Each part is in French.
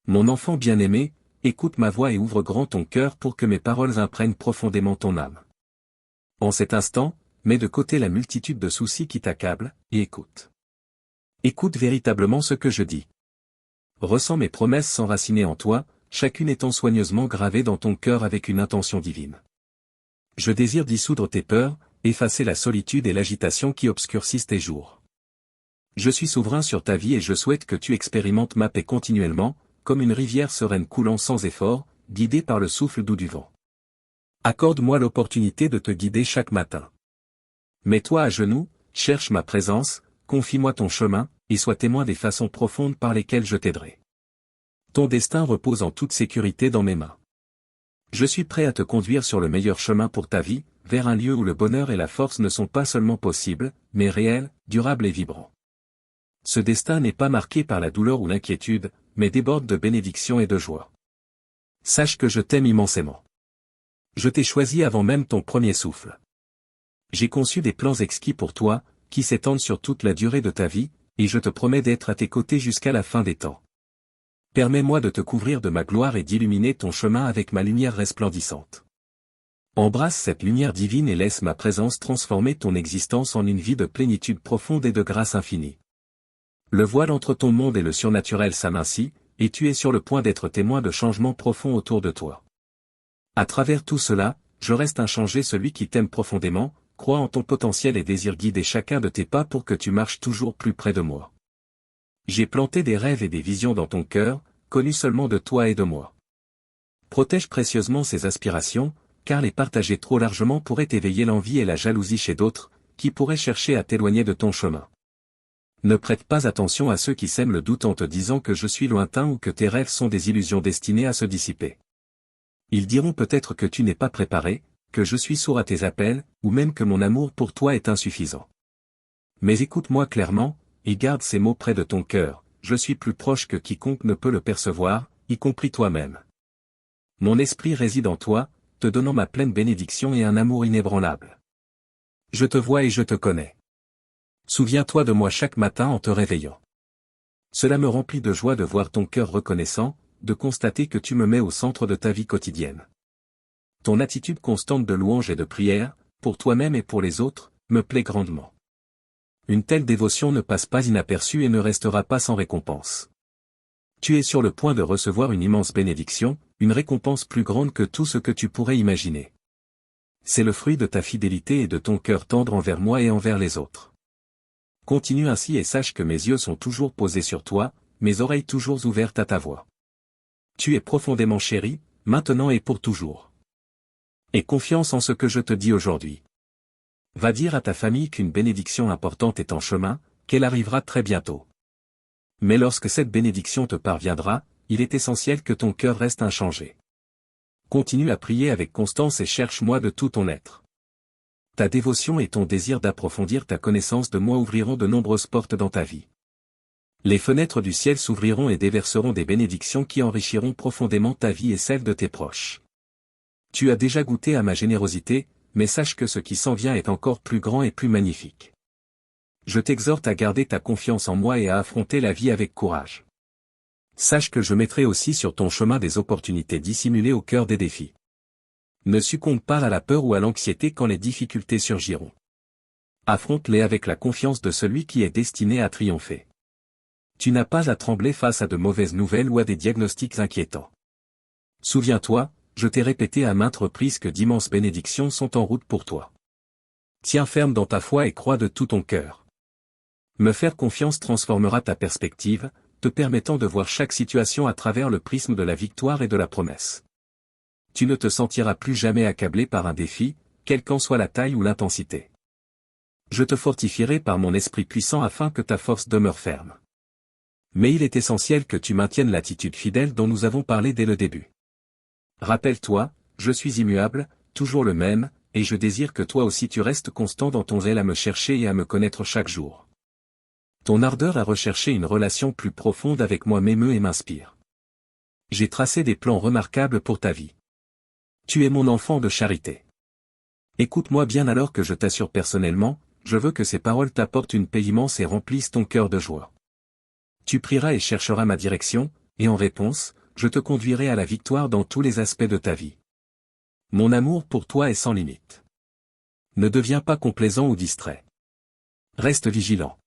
Mon enfant bien-aimé, écoute ma voix et ouvre grand ton cœur pour que mes paroles imprègnent profondément ton âme. En cet instant, mets de côté la multitude de soucis qui t'accablent, et écoute. Écoute véritablement ce que je dis. Ressens mes promesses s'enraciner en toi, chacune étant soigneusement gravée dans ton cœur avec une intention divine. Je désire dissoudre tes peurs, effacer la solitude et l'agitation qui obscurcissent tes jours. Je suis souverain sur ta vie et je souhaite que tu expérimentes ma paix continuellement, comme une rivière sereine coulant sans effort, guidée par le souffle doux du vent. Accorde-moi l'opportunité de te guider chaque matin. Mets-toi à genoux, cherche ma présence, confie-moi ton chemin, et sois témoin des façons profondes par lesquelles je t'aiderai. Ton destin repose en toute sécurité dans mes mains. Je suis prêt à te conduire sur le meilleur chemin pour ta vie, vers un lieu où le bonheur et la force ne sont pas seulement possibles, mais réels, durables et vibrants. Ce destin n'est pas marqué par la douleur ou l'inquiétude, mais déborde de bénédictions et de joie. Sache que je t'aime immensément. Je t'ai choisi avant même ton premier souffle. J'ai conçu des plans exquis pour toi, qui s'étendent sur toute la durée de ta vie, et je te promets d'être à tes côtés jusqu'à la fin des temps. Permets-moi de te couvrir de ma gloire et d'illuminer ton chemin avec ma lumière resplendissante. Embrasse cette lumière divine et laisse ma présence transformer ton existence en une vie de plénitude profonde et de grâce infinie. Le voile entre ton monde et le surnaturel s'amincit, et tu es sur le point d'être témoin de changements profonds autour de toi. À travers tout cela, je reste inchangé, celui qui t'aime profondément, croit en ton potentiel et désire guider chacun de tes pas pour que tu marches toujours plus près de moi. J'ai planté des rêves et des visions dans ton cœur, connus seulement de toi et de moi. Protège précieusement ces aspirations, car les partager trop largement pourrait éveiller l'envie et la jalousie chez d'autres, qui pourraient chercher à t'éloigner de ton chemin. Ne prête pas attention à ceux qui sèment le doute en te disant que je suis lointain ou que tes rêves sont des illusions destinées à se dissiper. Ils diront peut-être que tu n'es pas préparé, que je suis sourd à tes appels, ou même que mon amour pour toi est insuffisant. Mais écoute-moi clairement, et garde ces mots près de ton cœur, je suis plus proche que quiconque ne peut le percevoir, y compris toi-même. Mon esprit réside en toi, te donnant ma pleine bénédiction et un amour inébranlable. Je te vois et je te connais. Souviens-toi de moi chaque matin en te réveillant. Cela me remplit de joie de voir ton cœur reconnaissant, de constater que tu me mets au centre de ta vie quotidienne. Ton attitude constante de louange et de prière, pour toi-même et pour les autres, me plaît grandement. Une telle dévotion ne passe pas inaperçue et ne restera pas sans récompense. Tu es sur le point de recevoir une immense bénédiction, une récompense plus grande que tout ce que tu pourrais imaginer. C'est le fruit de ta fidélité et de ton cœur tendre envers moi et envers les autres. Continue ainsi et sache que mes yeux sont toujours posés sur toi, mes oreilles toujours ouvertes à ta voix. Tu es profondément chéri, maintenant et pour toujours. Aie confiance en ce que je te dis aujourd'hui. Va dire à ta famille qu'une bénédiction importante est en chemin, qu'elle arrivera très bientôt. Mais lorsque cette bénédiction te parviendra, il est essentiel que ton cœur reste inchangé. Continue à prier avec constance et cherche-moi de tout ton être. Ta dévotion et ton désir d'approfondir ta connaissance de moi ouvriront de nombreuses portes dans ta vie. Les fenêtres du ciel s'ouvriront et déverseront des bénédictions qui enrichiront profondément ta vie et celle de tes proches. Tu as déjà goûté à ma générosité, mais sache que ce qui s'en vient est encore plus grand et plus magnifique. Je t'exhorte à garder ta confiance en moi et à affronter la vie avec courage. Sache que je mettrai aussi sur ton chemin des opportunités dissimulées au cœur des défis. Ne succombe pas à la peur ou à l'anxiété quand les difficultés surgiront. Affronte-les avec la confiance de celui qui est destiné à triompher. Tu n'as pas à trembler face à de mauvaises nouvelles ou à des diagnostics inquiétants. Souviens-toi, je t'ai répété à maintes reprises que d'immenses bénédictions sont en route pour toi. Tiens ferme dans ta foi et crois de tout ton cœur. Me faire confiance transformera ta perspective, te permettant de voir chaque situation à travers le prisme de la victoire et de la promesse. Tu ne te sentiras plus jamais accablé par un défi, quelle qu'en soit la taille ou l'intensité. Je te fortifierai par mon esprit puissant afin que ta force demeure ferme. Mais il est essentiel que tu maintiennes l'attitude fidèle dont nous avons parlé dès le début. Rappelle-toi, je suis immuable, toujours le même, et je désire que toi aussi tu restes constant dans ton zèle à me chercher et à me connaître chaque jour. Ton ardeur à rechercher une relation plus profonde avec moi m'émeut et m'inspire. J'ai tracé des plans remarquables pour ta vie. Tu es mon enfant de charité. Écoute-moi bien alors que je t'assure personnellement, je veux que ces paroles t'apportent une paix immense et remplissent ton cœur de joie. Tu prieras et chercheras ma direction, et en réponse, je te conduirai à la victoire dans tous les aspects de ta vie. Mon amour pour toi est sans limite. Ne deviens pas complaisant ou distrait. Reste vigilant.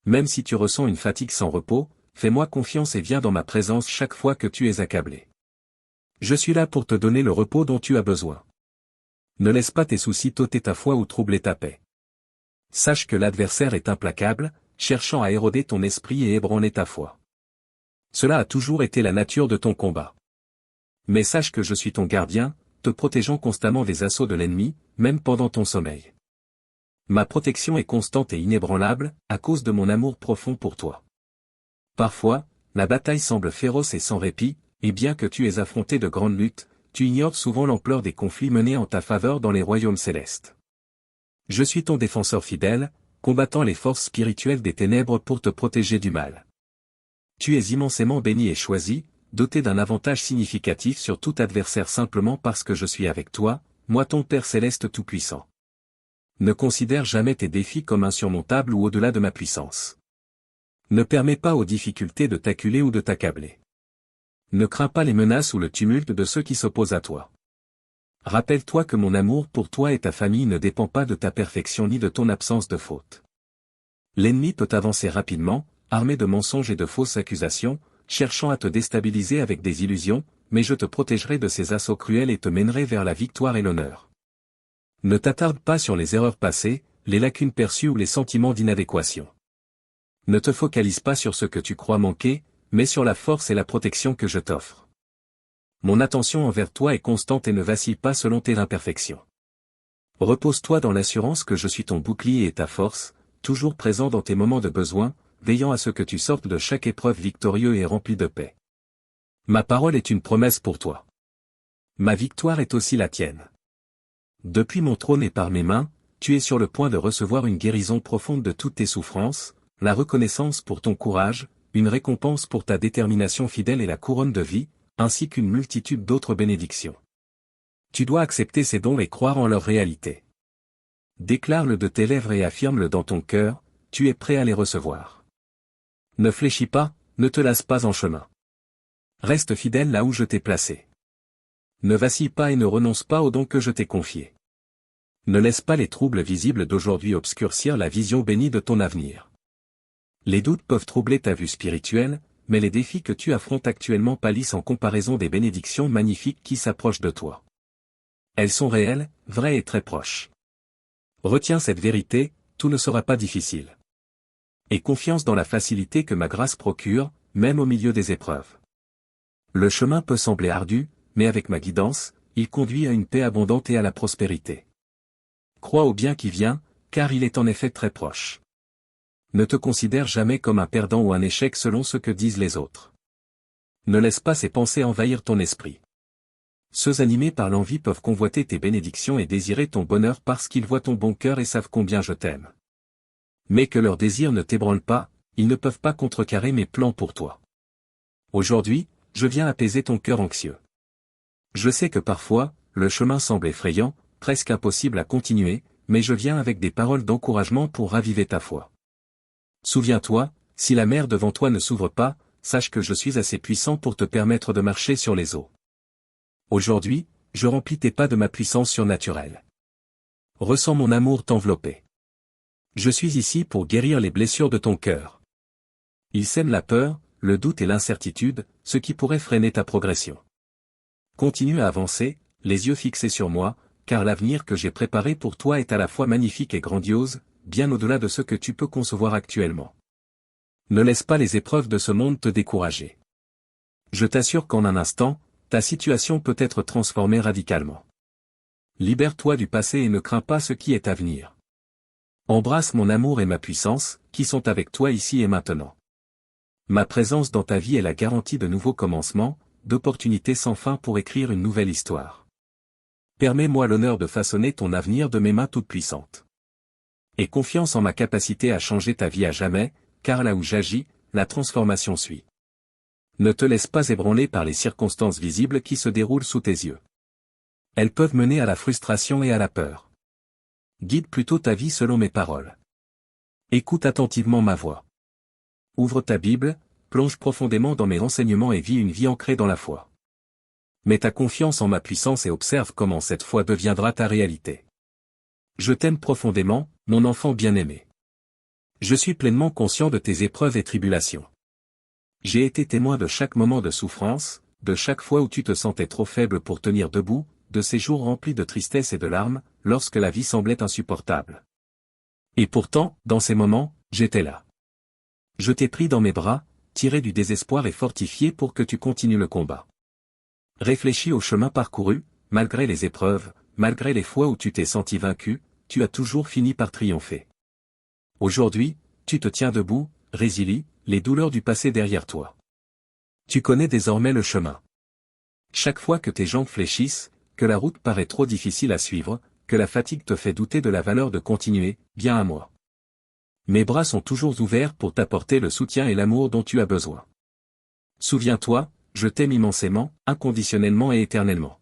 Même si tu ressens une fatigue sans repos, fais-moi confiance et viens dans ma présence chaque fois que tu es accablé. Je suis là pour te donner le repos dont tu as besoin. Ne laisse pas tes soucis t'ôter ta foi ou troubler ta paix. Sache que l'adversaire est implacable, cherchant à éroder ton esprit et ébranler ta foi. Cela a toujours été la nature de ton combat. Mais sache que je suis ton gardien, te protégeant constamment des assauts de l'ennemi, même pendant ton sommeil. Ma protection est constante et inébranlable, à cause de mon amour profond pour toi. Parfois, la bataille semble féroce et sans répit, et bien que tu aies affronté de grandes luttes, tu ignores souvent l'ampleur des conflits menés en ta faveur dans les royaumes célestes. Je suis ton défenseur fidèle, combattant les forces spirituelles des ténèbres pour te protéger du mal. Tu es immensément béni et choisi, doté d'un avantage significatif sur tout adversaire simplement parce que je suis avec toi, moi ton Père céleste tout-puissant. Ne considère jamais tes défis comme insurmontables ou au-delà de ma puissance. Ne permets pas aux difficultés de t'acculer ou de t'accabler. Ne crains pas les menaces ou le tumulte de ceux qui s'opposent à toi. Rappelle-toi que mon amour pour toi et ta famille ne dépend pas de ta perfection ni de ton absence de faute. L'ennemi peut avancer rapidement, armé de mensonges et de fausses accusations, cherchant à te déstabiliser avec des illusions, mais je te protégerai de ces assauts cruels et te mènerai vers la victoire et l'honneur. Ne t'attarde pas sur les erreurs passées, les lacunes perçues ou les sentiments d'inadéquation. Ne te focalise pas sur ce que tu crois manquer, mais sur la force et la protection que je t'offre. Mon attention envers toi est constante et ne vacille pas selon tes imperfections. Repose-toi dans l'assurance que je suis ton bouclier et ta force, toujours présent dans tes moments de besoin, veillant à ce que tu sortes de chaque épreuve victorieux et rempli de paix. Ma parole est une promesse pour toi. Ma victoire est aussi la tienne. Depuis mon trône et par mes mains, tu es sur le point de recevoir une guérison profonde de toutes tes souffrances, la reconnaissance pour ton courage, une récompense pour ta détermination fidèle et la couronne de vie, ainsi qu'une multitude d'autres bénédictions. Tu dois accepter ces dons et croire en leur réalité. Déclare-le de tes lèvres et affirme-le dans ton cœur, tu es prêt à les recevoir. Ne fléchis pas, ne te lasse pas en chemin. Reste fidèle là où je t'ai placé. Ne vacille pas et ne renonce pas aux dons que je t'ai confiés. Ne laisse pas les troubles visibles d'aujourd'hui obscurcir la vision bénie de ton avenir. Les doutes peuvent troubler ta vue spirituelle, mais les défis que tu affrontes actuellement pâlissent en comparaison des bénédictions magnifiques qui s'approchent de toi. Elles sont réelles, vraies et très proches. Retiens cette vérité, tout ne sera pas difficile. Aie confiance dans la facilité que ma grâce procure, même au milieu des épreuves. Le chemin peut sembler ardu, mais avec ma guidance, il conduit à une paix abondante et à la prospérité. Crois au bien qui vient, car il est en effet très proche. Ne te considère jamais comme un perdant ou un échec selon ce que disent les autres. Ne laisse pas ces pensées envahir ton esprit. Ceux animés par l'envie peuvent convoiter tes bénédictions et désirer ton bonheur parce qu'ils voient ton bon cœur et savent combien je t'aime. Mais que leurs désirs ne t'ébranlent pas, ils ne peuvent pas contrecarrer mes plans pour toi. Aujourd'hui, je viens apaiser ton cœur anxieux. Je sais que parfois, le chemin semble effrayant, presque impossible à continuer, mais je viens avec des paroles d'encouragement pour raviver ta foi. Souviens-toi, si la mer devant toi ne s'ouvre pas, sache que je suis assez puissant pour te permettre de marcher sur les eaux. Aujourd'hui, je remplis tes pas de ma puissance surnaturelle. Ressens mon amour t'envelopper. Je suis ici pour guérir les blessures de ton cœur. Il sème la peur, le doute et l'incertitude, ce qui pourrait freiner ta progression. Continue à avancer, les yeux fixés sur moi, car l'avenir que j'ai préparé pour toi est à la fois magnifique et grandiose, bien au-delà de ce que tu peux concevoir actuellement. Ne laisse pas les épreuves de ce monde te décourager. Je t'assure qu'en un instant, ta situation peut être transformée radicalement. Libère-toi du passé et ne crains pas ce qui est à venir. Embrasse mon amour et ma puissance, qui sont avec toi ici et maintenant. Ma présence dans ta vie est la garantie de nouveaux commencements, d'opportunités sans fin pour écrire une nouvelle histoire. Permets-moi l'honneur de façonner ton avenir de mes mains toutes puissantes. Aie confiance en ma capacité à changer ta vie à jamais, car là où j'agis, la transformation suit. Ne te laisse pas ébranler par les circonstances visibles qui se déroulent sous tes yeux. Elles peuvent mener à la frustration et à la peur. Guide plutôt ta vie selon mes paroles. Écoute attentivement ma voix. Ouvre ta Bible, plonge profondément dans mes renseignements et vis une vie ancrée dans la foi. Mets ta confiance en ma puissance et observe comment cette foi deviendra ta réalité. Je t'aime profondément, mon enfant bien-aimé. Je suis pleinement conscient de tes épreuves et tribulations. J'ai été témoin de chaque moment de souffrance, de chaque fois où tu te sentais trop faible pour tenir debout, de ces jours remplis de tristesse et de larmes, lorsque la vie semblait insupportable. Et pourtant, dans ces moments, j'étais là. Je t'ai pris dans mes bras, tiré du désespoir et fortifié pour que tu continues le combat. Réfléchis au chemin parcouru, malgré les épreuves, malgré les fois où tu t'es senti vaincu, tu as toujours fini par triompher. Aujourd'hui, tu te tiens debout, résilie, les douleurs du passé derrière toi. Tu connais désormais le chemin. Chaque fois que tes jambes fléchissent, que la route paraît trop difficile à suivre, que la fatigue te fait douter de la valeur de continuer, viens à moi. Mes bras sont toujours ouverts pour t'apporter le soutien et l'amour dont tu as besoin. Souviens-toi, je t'aime immensément, inconditionnellement et éternellement.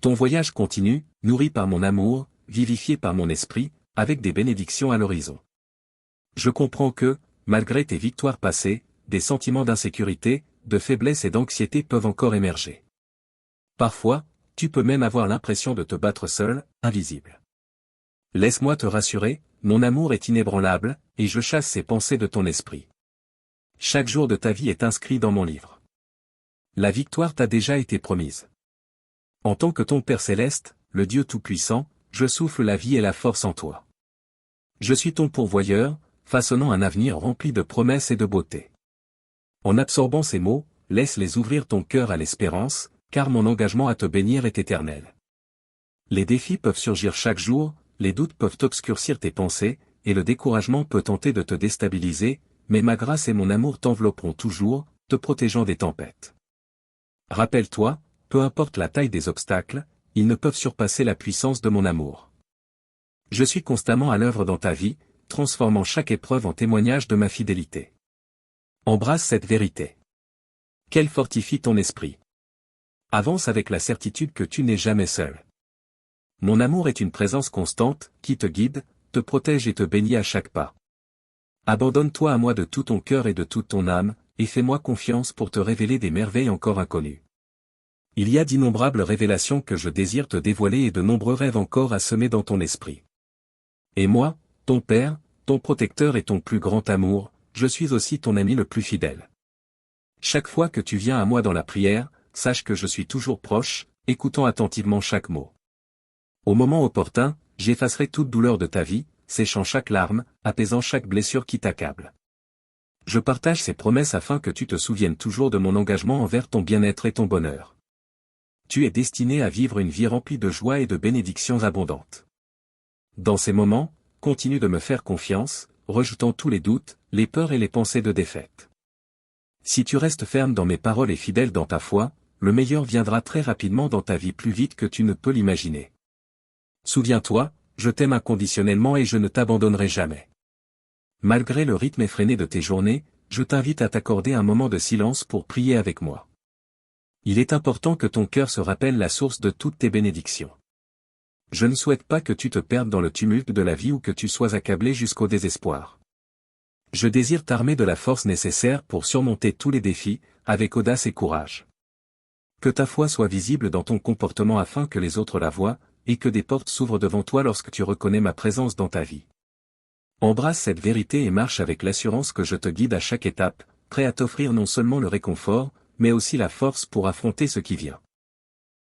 Ton voyage continue, nourri par mon amour, vivifié par mon esprit, avec des bénédictions à l'horizon. Je comprends que, malgré tes victoires passées, des sentiments d'insécurité, de faiblesse et d'anxiété peuvent encore émerger. Parfois, tu peux même avoir l'impression de te battre seul, invisible. Laisse-moi te rassurer, mon amour est inébranlable, et je chasse ces pensées de ton esprit. Chaque jour de ta vie est inscrit dans mon livre. La victoire t'a déjà été promise. En tant que ton Père céleste, le Dieu Tout-Puissant, je souffle la vie et la force en toi. Je suis ton pourvoyeur, façonnant un avenir rempli de promesses et de beauté. En absorbant ces mots, laisse-les ouvrir ton cœur à l'espérance, car mon engagement à te bénir est éternel. Les défis peuvent surgir chaque jour, les doutes peuvent obscurcir tes pensées, et le découragement peut tenter de te déstabiliser, mais ma grâce et mon amour t'envelopperont toujours, te protégeant des tempêtes. Rappelle-toi, peu importe la taille des obstacles, ils ne peuvent surpasser la puissance de mon amour. Je suis constamment à l'œuvre dans ta vie, transformant chaque épreuve en témoignage de ma fidélité. Embrasse cette vérité. Qu'elle fortifie ton esprit. Avance avec la certitude que tu n'es jamais seul. Mon amour est une présence constante, qui te guide, te protège et te bénit à chaque pas. Abandonne-toi à moi de tout ton cœur et de toute ton âme, et fais-moi confiance pour te révéler des merveilles encore inconnues. Il y a d'innombrables révélations que je désire te dévoiler et de nombreux rêves encore à semer dans ton esprit. Et moi, ton Père, ton protecteur et ton plus grand amour, je suis aussi ton ami le plus fidèle. Chaque fois que tu viens à moi dans la prière, sache que je suis toujours proche, écoutant attentivement chaque mot. Au moment opportun, j'effacerai toute douleur de ta vie, séchant chaque larme, apaisant chaque blessure qui t'accable. Je partage ces promesses afin que tu te souviennes toujours de mon engagement envers ton bien-être et ton bonheur. Tu es destiné à vivre une vie remplie de joie et de bénédictions abondantes. Dans ces moments, continue de me faire confiance, rejetant tous les doutes, les peurs et les pensées de défaite. Si tu restes ferme dans mes paroles et fidèle dans ta foi, le meilleur viendra très rapidement dans ta vie plus vite que tu ne peux l'imaginer. Souviens-toi, je t'aime inconditionnellement et je ne t'abandonnerai jamais. Malgré le rythme effréné de tes journées, je t'invite à t'accorder un moment de silence pour prier avec moi. Il est important que ton cœur se rappelle la source de toutes tes bénédictions. Je ne souhaite pas que tu te perdes dans le tumulte de la vie ou que tu sois accablé jusqu'au désespoir. Je désire t'armer de la force nécessaire pour surmonter tous les défis, avec audace et courage. Que ta foi soit visible dans ton comportement afin que les autres la voient, et que des portes s'ouvrent devant toi lorsque tu reconnais ma présence dans ta vie. Embrasse cette vérité et marche avec l'assurance que je te guide à chaque étape, prêt à t'offrir non seulement le réconfort, mais aussi la force pour affronter ce qui vient.